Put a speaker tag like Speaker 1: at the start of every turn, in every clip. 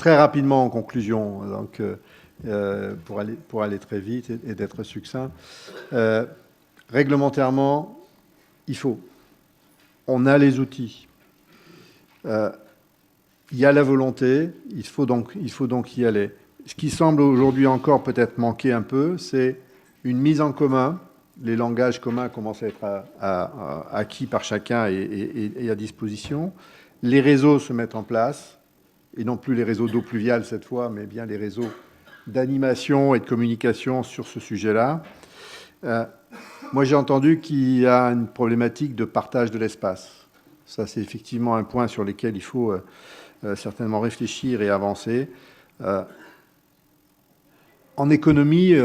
Speaker 1: très rapidement en conclusion, donc, pour aller très vite et d'être succinct. Réglementairement, il faut. On a les outils. Il y a la volonté, il faut donc y aller. Ce qui semble aujourd'hui encore peut-être manquer un peu, c'est une mise en commun. Les langages communs commencent à être acquis par chacun et à disposition. Les réseaux se mettent en place, et non plus les réseaux d'eau pluviale cette fois, mais bien les réseaux d'animation et de communication sur ce sujet-là. Moi, j'ai entendu qu'il y a une problématique de partage de l'espace. Ça, c'est effectivement un point sur lequel il faut certainement réfléchir et avancer. En économie,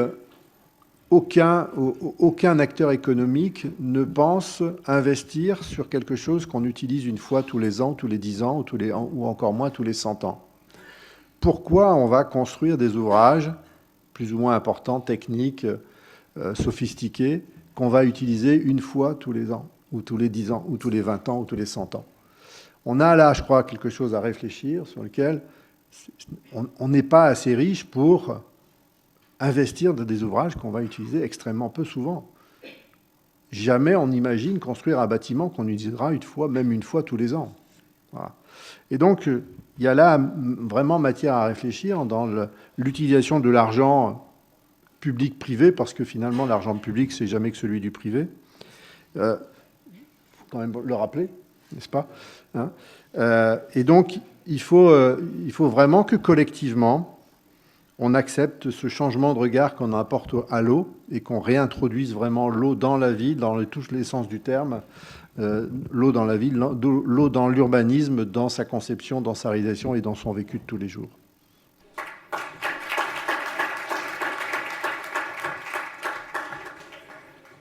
Speaker 1: aucun acteur économique ne pense investir sur quelque chose qu'on utilise une fois tous les ans, tous les 10 ans, ou encore moins tous les 100 ans. Pourquoi on va construire des ouvrages plus ou moins importants, techniques, sophistiqués, qu'on va utiliser une fois tous les ans, ou tous les 10 ans, ou tous les 20 ans, ou tous les 100 ans? On a là, je crois, quelque chose à réfléchir sur lequel on n'est pas assez riche pour investir dans des ouvrages qu'on va utiliser extrêmement peu souvent. Jamais on imagine construire un bâtiment qu'on utilisera même une fois tous les ans. Voilà. Et donc, il y a là vraiment matière à réfléchir dans l'utilisation de l'argent public-privé, parce que finalement, l'argent public, c'est jamais que celui du privé. Il faut quand même le rappeler, n'est-ce pas, hein? Et donc, il faut vraiment que collectivement, on accepte ce changement de regard qu'on apporte à l'eau et qu'on réintroduise vraiment l'eau dans la ville, dans tous les sens du terme, l'eau dans la ville, l'eau dans l'urbanisme, dans sa conception, dans sa réalisation et dans son vécu de tous les jours.